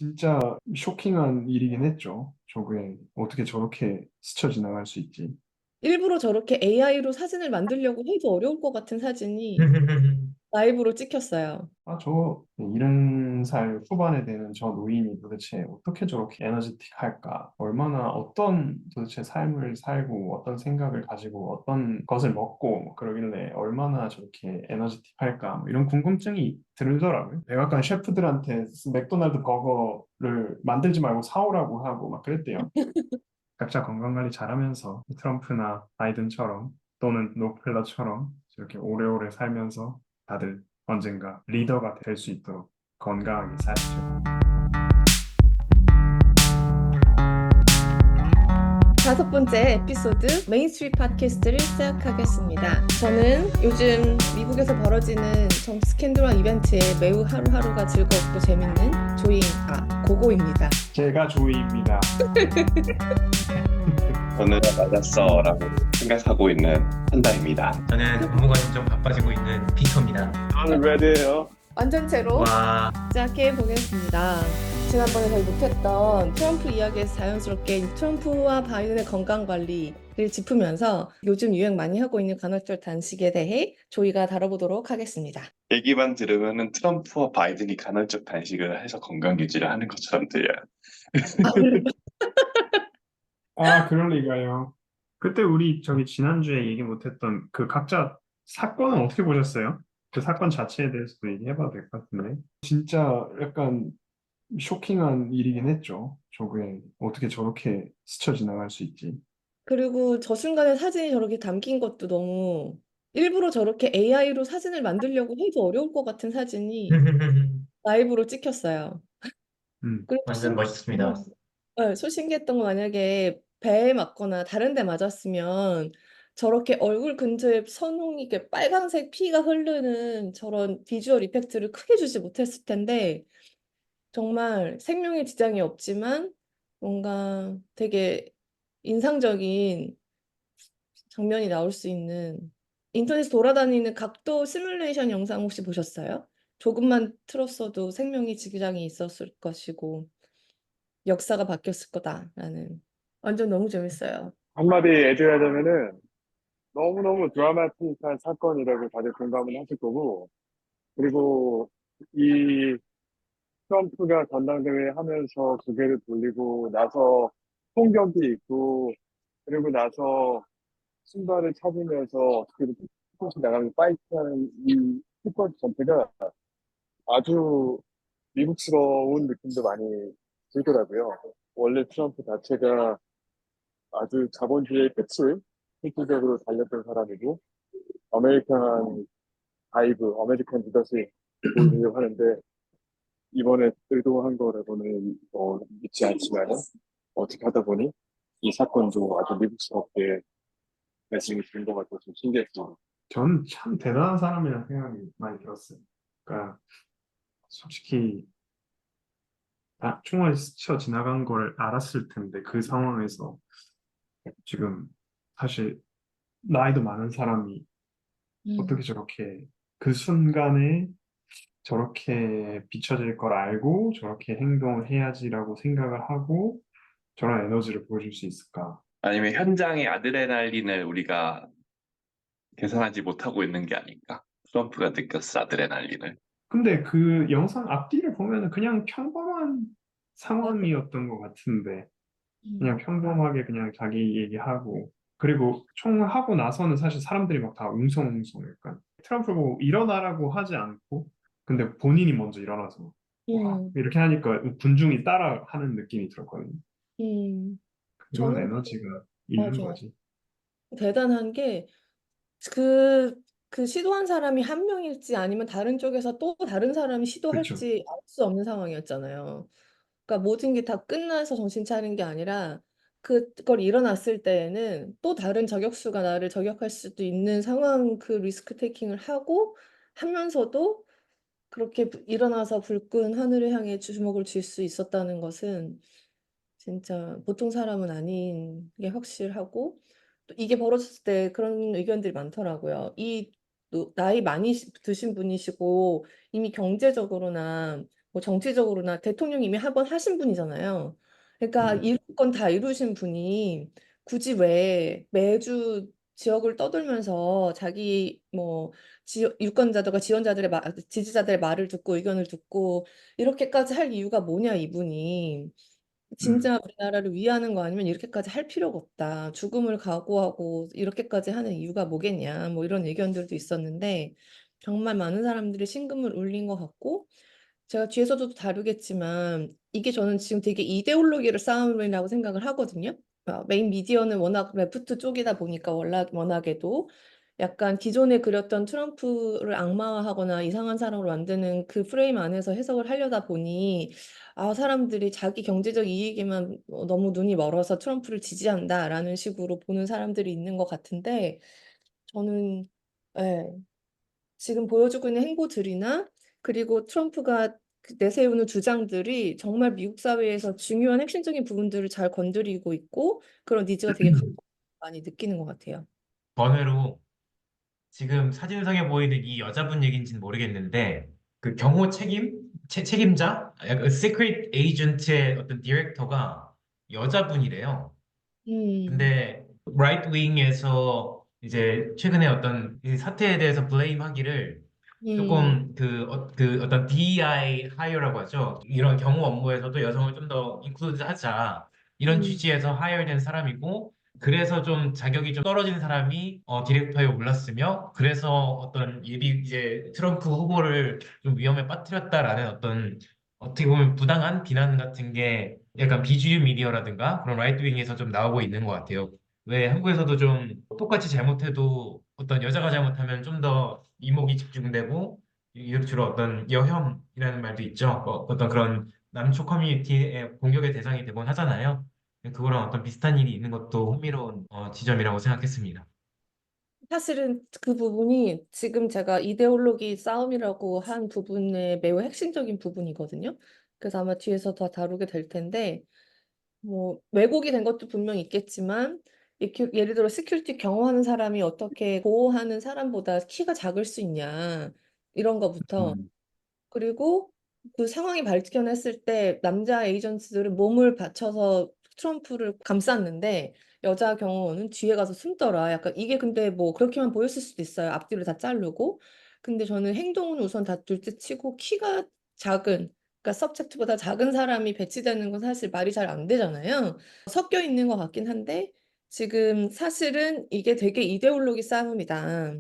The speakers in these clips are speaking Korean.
진짜 쇼킹한 일이긴 했죠. 저게 어떻게 저렇게 스쳐 지나갈 수 있지? 일부러 저렇게 AI로 사진을 만들려고 해도 어려울 것 같은 사진이 라이브로 찍혔어요. 저 70살 후반에 되는 저 노인이 도대체 어떻게 저렇게 에너지틱할까? 얼마나 어떤 도대체 삶을 살고 어떤 생각을 가지고 어떤 것을 먹고 뭐 그러길래 얼마나 저렇게 에너지틱할까? 뭐 이런 궁금증이 들더라고요. 백악관 셰프들한테 맥도날드 버거를 만들지 말고 사오라고 하고 막 그랬대요. 각자 건강관리 잘하면서 트럼프나 바이든처럼 또는 록펠러처럼 저렇게 오래오래 살면서 다들 언젠가 리더가 될 수 있도록 건강하게 사시죠. 다섯 번째 에피소드 메인스트리트 팟캐스트를 시작하겠습니다. 저는 요즘 미국에서 벌어지는 정치 스캔들한 이벤트에 매우 하루하루가 즐겁고 재밌는 고고입니다. 제가 조이입니다. 저는 맞았어라고 생각하고 있는 한다입니다. 저는 업무가 좀 바빠지고 있는 피터입니다. 저는 레드예요. 완전체로 와, 시작해 보겠습니다. 지난번에 저희 못했던 트럼프 이야기에서 자연스럽게 트럼프와 바이든의 건강 관리를 짚으면서 요즘 유행 많이 하고 있는 간헐적 단식에 대해 조이가 다뤄보도록 하겠습니다. 얘기만 들으면은 트럼프와 바이든이 간헐적 단식을 해서 건강 유지를 하는 것처럼 들려요. 그럴 리가요. 그때 우리 저기 지난주에 얘기 못했던 그 각자 사건은 어떻게 보셨어요? 그 사건 자체에 대해서도 얘기해봐도 될 것 같은데. 진짜 약간 쇼킹한 일이긴 했죠. 저게 어떻게 저렇게 스쳐 지나갈 수 있지? 그리고 저 순간에 사진이 저렇게 담긴 것도 너무 일부러 저렇게 AI로 사진을 만들려고 해도 어려울 것 같은 사진이 라이브로 찍혔어요. 음. 그리고 완전 멋있습니다. 신기했던 건 만약에 배에 맞거나 다른 데 맞았으면 저렇게 얼굴 근처에 선홍이 이렇게 빨간색 피가 흐르는 저런 비주얼 이펙트를 크게 주지 못했을 텐데 정말 생명에 지장이 없지만 뭔가 되게 인상적인 장면이 나올 수 있는 인터넷에 돌아다니는 각도 시뮬레이션 영상 혹시 보셨어요? 조금만 틀었어도 생명이 지장이 있었을 것이고 역사가 바뀌었을 거다라는 완전 너무 재밌어요. 한마디 해드리자면은 너무너무 드라마틱한 사건이라고 다들 공감을 하실 거고, 그리고 이 트럼프가 전당대회 하면서 고개를 돌리고 나서 총격이 있고, 그리고 나서 신발을 찾으면서 어떻게든 푸시 나가는 파이트하는 이 스포츠 전체가 아주 미국스러운 느낌도 많이 들더라고요. 원래 트럼프 자체가 아주 자본주의의 끝을 실질적으로 달렸던 사람이고, 아메리칸 바이브, 아메리칸 리더십 보이려고 하는데, 이번에 의도한 거라고는 믿지 않지만, 어떻게 하다 보니 이 사건도 아주 미국스럽게 발생이 된 것 같아서 좀 신기했어요. 저는 참 대단한 사람이라는 생각이 많이 들었어요. 그러니까 솔직히 총알이 스쳐 지나간 걸 알았을 텐데 그 상황에서 지금 사실 나이도 많은 사람이 어떻게 저렇게 그 순간에 저렇게 비춰질 걸 알고 저렇게 행동을 해야지라고 생각을 하고 저런 에너지를 보여줄 수 있을까? 아니면 현장의 아드레날린을 우리가 계산하지 못하고 있는 게 아닐까? 트럼프가 느꼈어, 아드레날린을. 근데 그 영상 앞뒤를 보면은 그냥 평범한 맞아. 상황이었던 것 같은데 음. 그냥 평범하게 그냥 자기 얘기하고 그리고 총하고 나서는 사실 사람들이 막 다 웅성웅성 약간 트럼프 보고 일어나라고 하지 않고 근데 본인이 먼저 일어나서 와 음, 이렇게 하니까 군중이 따라 하는 느낌이 들었거든요. 음. 그런 저는 에너지가 있는 맞아. 거지. 대단한 게 그 시도한 사람이 한 명일지 아니면 다른 쪽에서 또 다른 사람이 그렇죠. 시도할지 알 수 없는 상황이었잖아요. 그러니까 모든 게 다 끝나서 정신 차린 게 아니라 그걸 일어났을 때에는 또 다른 저격수가 나를 저격할 수도 있는 상황 그 리스크 테이킹을 하고 하면서도 그렇게 일어나서 불끈 하늘을 향해 주먹을 쥘 수 있었다는 것은 진짜 보통 사람은 아닌 게 확실하고 또 이게 벌어졌을 때 그런 의견들이 많더라고요. 나이 많이 드신 분이시고 이미 경제적으로나 뭐 정치적으로나 대통령 이미 한 번 하신 분이잖아요. 그러니까 이룰 건 다 이루신 분이 굳이 왜 매주 지역을 떠돌면서 자기 뭐 유권자들과 지지자들의 말을 듣고 의견을 듣고 이렇게까지 할 이유가 뭐냐, 이분이. 음, 진짜 우리나라를 위하는 거 아니면 이렇게까지 할 필요가 없다. 죽음을 각오하고 이렇게까지 하는 이유가 뭐겠냐. 뭐 이런 의견들도 있었는데 정말 많은 사람들이 심금을 울린 것 같고 제가 뒤에서도 다루겠지만 이게 저는 지금 되게 이데올로기를 싸움이라고 생각을 하거든요. 메인 미디어는 워낙 레프트 쪽이다 보니까 워낙에도 약간 기존에 그렸던 트럼프를 악마화하거나 이상한 사람으로 만드는 그 프레임 안에서 해석을 하려다 보니 사람들이 자기 경제적 이익에만 너무 눈이 멀어서 트럼프를 지지한다라는 식으로 보는 사람들이 있는 것 같은데 저는 예, 지금 보여주고 있는 행보들이나 그리고 트럼프가 내세우는 주장들이 정말 미국 사회에서 중요한 핵심적인 부분들을 잘 건드리고 있고 그런 니즈가 되게 많이 느끼는 것 같아요. 번외로 지금 사진상에 보이는 이 여자분 얘기인지는 모르겠는데 그 경호 책임자? 약간 시크릿 에이전트의 어떤 디렉터가 여자분이래요. 음, 근데 라이트 윙에서 이제 최근에 어떤 이 사태에 대해서 블레임하기를 음, 조금 그 어떤 DEI 하이어라고 하죠. 이런 경호 업무에서도 여성을 좀 더 인클루드 하자. 이런 음. 취지에서 하이어된 사람이고, 그래서 좀 자격이 좀 떨어진 사람이 디렉터에 올랐으며, 그래서 어떤 이제 트럼프 후보를 좀 위험에 빠뜨렸다라는 어떤 어떻게 보면 부당한 비난 같은 게 약간 비주류 미디어라든가 그런 라이트윙에서 좀 나오고 있는 것 같아요. 왜 한국에서도 좀 똑같이 잘못해도 어떤 여자가 잘못하면 좀 더 이목이 집중되고 주로 어떤 여혐이라는 말도 있죠. 어떤 그런 남초 커뮤니티의 공격의 대상이 되곤 하잖아요. 그거랑 어떤 비슷한 일이 있는 것도 흥미로운 지점이라고 생각했습니다. 사실은 그 부분이 지금 제가 이데올로기 싸움이라고 한 부분의 매우 핵심적인 부분이거든요. 그래서 아마 뒤에서 더 다루게 될 텐데 뭐 왜곡이 된 것도 분명 있겠지만 이렇게 예를 들어 시큐리티 경호하는 사람이 어떻게 보호하는 사람보다 키가 작을 수 있냐 이런 거부터 음, 그리고 그 상황이 발견했을 때 남자 에이전트들은 몸을 받쳐서 트럼프를 감쌌는데 여자 경호원은 뒤에 가서 숨더라. 약간 이게 근데 뭐 그렇게만 보였을 수도 있어요. 앞뒤를 다 자르고. 근데 저는 행동은 우선 다 둘째치고 키가 작은 그러니까 서브젝트보다 작은 사람이 배치되는 건 사실 말이 잘 안 되잖아요. 섞여 있는 것 같긴 한데 지금 사실은 이게 되게 이데올로기 싸움이다.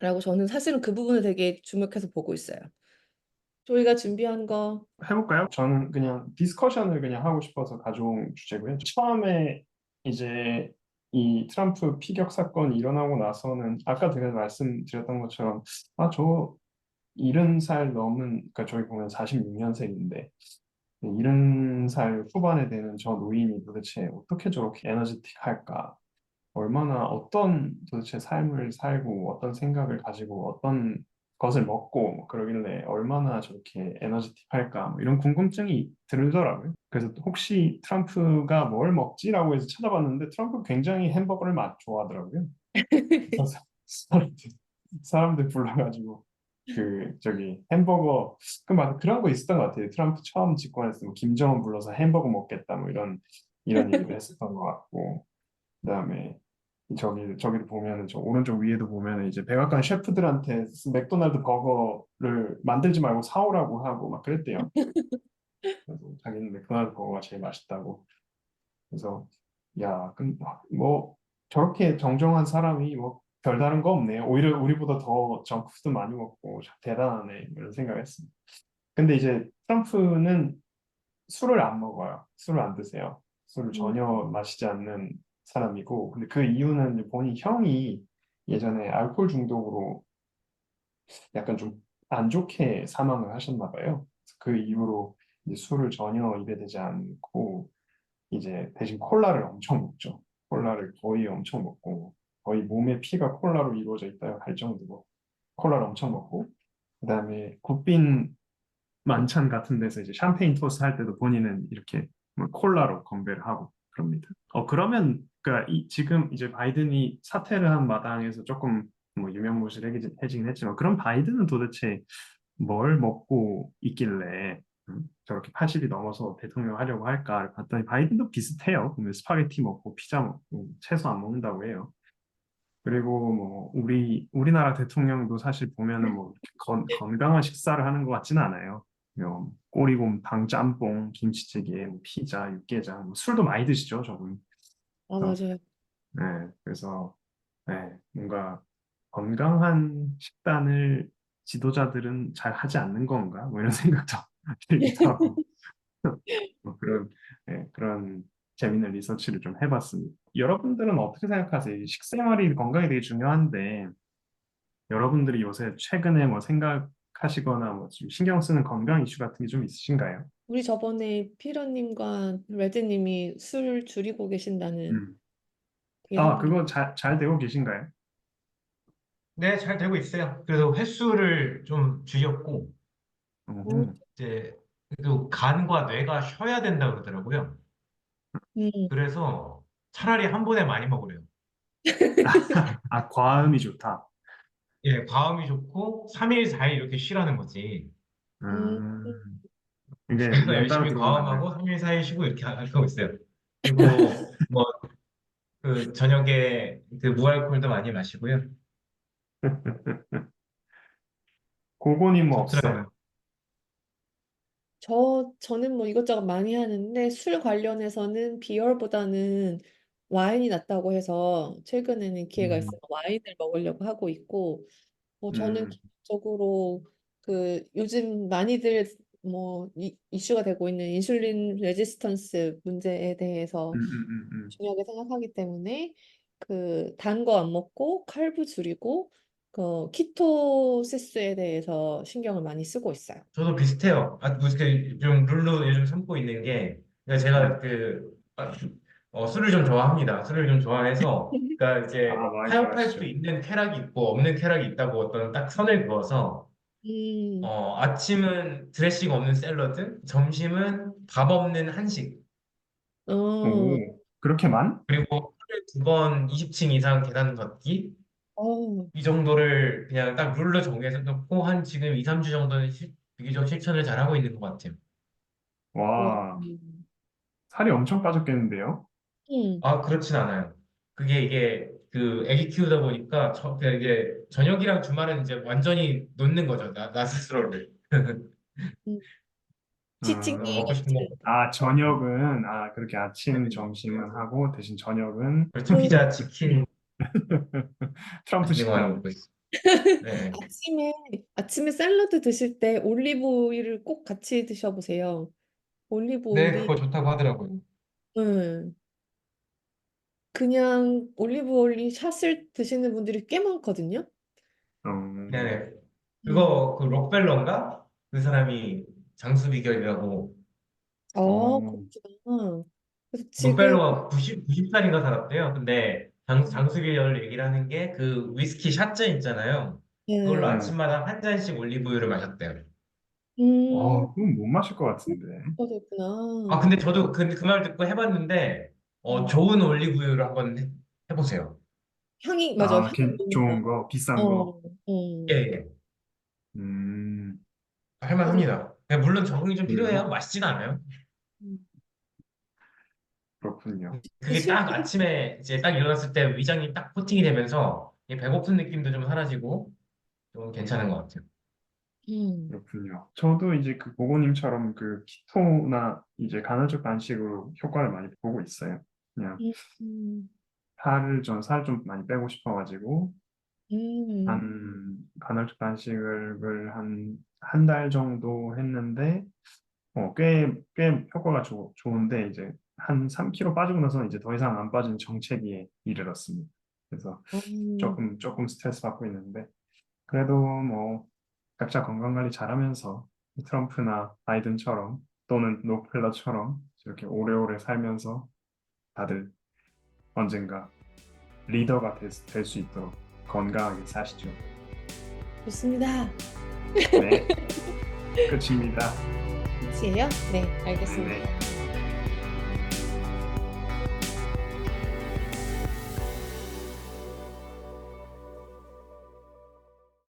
라고 저는 사실은 그 부분을 되게 주목해서 보고 있어요. 저희가 준비한 거, 해볼까요? 저는 그냥 디스커션을 그냥 하고 싶어서 가져온 주제고요. 처음에 이제 이 트럼프 피격 사건이 일어나고 나서는 아까 제가 말씀드렸던 것처럼 저 70살 넘은 그러니까 저희 보면 46년생인데 70살 후반에 되는 저 노인이 도대체 어떻게 저렇게 에너지틱할까? 얼마나 어떤 도대체 삶을 살고 어떤 생각을 가지고 어떤 것을 먹고 뭐 그러길래 얼마나 저렇게 에너지틱할까 뭐 이런 궁금증이 들더라고요. 그래서 혹시 트럼프가 뭘 먹지라고 해서 찾아봤는데 트럼프 굉장히 햄버거를 좋아하더라고요. 그래서 사람들 불러가지고 그 저기 햄버거 맞아 그런 거 있었던 것 같아요. 트럼프 처음 집권했을 때 김정은 불러서 햄버거 먹겠다 뭐 이런 얘기를 했었던 것 같고 그다음에 저기도 보면은 저 오른쪽 위에도 보면은 이제 백악관 셰프들한테 맥도날드 버거를 만들지 말고 사오라고 하고 막 그랬대요. 그래서 자기는 맥도날드 버거가 제일 맛있다고. 그래서 뭐 저렇게 정정한 사람이 뭐 별다른 거 없네요. 오히려 우리보다 더 정크푸드 많이 먹고 참 대단하네 이런 생각했습니다. 근데 이제 트럼프는 술을 안 먹어요. 술을 안 드세요. 술을 음, 전혀 마시지 않는 사람이고, 근데 그 이유는 이제 본인 형이 예전에 알코올 중독으로 약간 좀 안 좋게 사망을 하셨나 봐요. 그 이후로 이제 술을 전혀 입에 대지 않고 이제 대신 콜라를 엄청 먹죠. 콜라를 거의 엄청 먹고 거의 몸의 피가 콜라로 이루어져 있다고 할 정도로 콜라를 엄청 먹고 그다음에 국빈 만찬 같은 데서 이제 샴페인 토스 할 때도 본인은 이렇게 뭐 콜라로 건배를 하고 그럽니다. 그러면 그러니까 지금 이제 바이든이 사퇴를 한 마당에서 조금 뭐 유명무실해지긴 했지만 그럼 바이든은 도대체 뭘 먹고 있길래 저렇게 80이 넘어서 대통령 하려고 할까 봤더니 바이든도 비슷해요. 보면 스파게티 먹고 피자 먹고 채소 안 먹는다고 해요. 그리고 뭐 우리나라 대통령도 사실 보면은 뭐 건강한 식사를 하는 것 같지는 않아요. 뭐 꼬리곰탕, 짬뽕, 김치찌개, 뭐 피자, 육개장, 뭐 술도 많이 드시죠, 저분. 아, 그래서 맞아요. 네, 그래서 네, 뭔가 건강한 식단을 지도자들은 잘 하지 않는 건가? 뭐 이런 생각도 들기도 하고 뭐 그런 재미있는 리서치를 좀 해봤습니다. 여러분들은 어떻게 생각하세요? 이 식생활이 건강에 되게 중요한데 여러분들이 요새 최근에 뭐 생각하시거나 뭐 좀 신경 쓰는 건강 이슈 같은 게 좀 있으신가요? 우리 저번에 피러님과 레드님이 술 줄이고 계신다는 음. 그 아, 얘기를 그거 잘 되고 계신가요? 네, 잘 되고 있어요. 그래서 횟수를 좀 줄였고, 음, 어. 이제, 또 간과 뇌가 쉬어야 된다고 그러더라고요. 음. 그래서 차라리 한 번에 많이 먹으래요. 아, 과음이 좋다. 예, 과음이 좋고, 3일, 4일 이렇게 쉬라는 거지. 음. 음, 이게 그래서 연따로 열심히 들어오면 안 돼요. 과음하고 3일, 4일 쉬고 이렇게 하고 있어요. 그리고 뭐, 그 저녁에 그 무알콜도 많이 마시고요. 고고님 뭐 좋더라고요. 없어요? 저는 뭐 이것저것 많이 하는데 술 관련해서는 비열보다는 와인이 낫다고 해서 최근에는 기회가 음, 있으면 와인을 먹으려고 하고 있고 저는 음, 기본적으로 그 요즘 많이들 뭐 이슈가 되고 있는 인슐린 레지스턴스 문제에 대해서 음, 음, 음, 음. 중요하게 생각하기 때문에 그 단 거 안 먹고 칼부 줄이고 그 키토시스에 대해서 신경을 많이 쓰고 있어요. 저도 비슷해요. 무슨 좀 룰로 요즘 삼고 있는 게, 그러니까 네. 제가 술을 좀 좋아합니다. 술을 좀 좋아해서, 그러니까 아, 이제 많이 타협할 수 좋아하시죠. 있는 쾌락이 있고 없는 쾌락이 있다고 어떤 딱 선을 그어서, 음, 아침은 드레싱 없는 샐러드, 점심은 밥 없는 한식, 어, 오, 그렇게만? 그리고 하루에 2번 20층 이상 계단 걷기, 어, 이 정도를 그냥 딱 룰로 정해서 놓고 한 지금 2, 3주 정도는 비교적 실천을 잘 하고 있는 것 같아요. 와, 와, 살이 엄청 빠졌겠는데요? 음, 그렇진 않아요. 이게 그 애기 키우다 보니까 그냥 이게 저녁이랑 주말은 이제 완전히 놓는 거죠. 나 스스로를. 음. 그래서 치팅데이 음, 먹고 싶은 거 같은. 먹고. 저녁은, 그렇게 아침, 점심은 하고, 대신 저녁은 그렇죠. 피자, 치킨 트럼프 맛있는 거 하나 식단. 먹고 있어. 네. 아침에 샐러드 드실 때 올리브 오일을 꼭 같이 드셔보세요. 올리브 네, 오일이 그거 좋다고 하더라고요. 음, 그냥 올리브 오일 샷을 드시는 분들이 꽤 많거든요. 음, 네네. 음. 그거 그 록펠러인가? 그 사람이 장수 비결이라고. 어, 그렇구나. 그래서 지금 록펠러가 90살인가 살았대요. 근데 장수 비결 얘기를 하는 게 그 위스키 샷잔 있잖아요. 그걸로 네. 네. 아침마다 한 잔씩 올리브유를 마셨대요. 음, 그건 못 마실 것 같은데. 그렇구나. 근데 저도 그 말 듣고 해봤는데, 음. 좋은 올리브유를 한번 해보세요. 맞아. 향이 좋은 거. 좋은 거, 비싼 거. 어, 예, 어. 예. 음, 그래서 할만합니다. 물론 적응이 좀 필요해요. 그래요? 맛있진 않아요. 음, 그렇군요. 그게 딱 실제 아침에 이제 딱 일어났을 때 위장이 딱 코팅이 되면서 이 배고픈 느낌도 좀 사라지고 좀 괜찮은 것 같아요. 음, 그렇군요. 저도 이제 그 고고님처럼 그 키토나 이제 간헐적 단식으로 효과를 많이 보고 있어요. 그냥 음, 음, 살 좀 많이 빼고 싶어가지고 음, 간헐적 단식을 한 달 정도 했는데 꽤 효과가 좋은데 이제 한 3kg 빠지고 나서 이제 더 이상 안 빠진 정체기에 이르렀습니다. 그래서 조금 스트레스 받고 있는데 그래도 뭐 각자 건강 관리 잘하면서 트럼프나 바이든처럼 또는 록펠러처럼 이렇게 오래오래 살면서 다들 언젠가 리더가 될 수 있도록 건강하게 사시죠. 좋습니다. 네, 끝입니다. 끝이에요? 네, 네. 알겠습니다.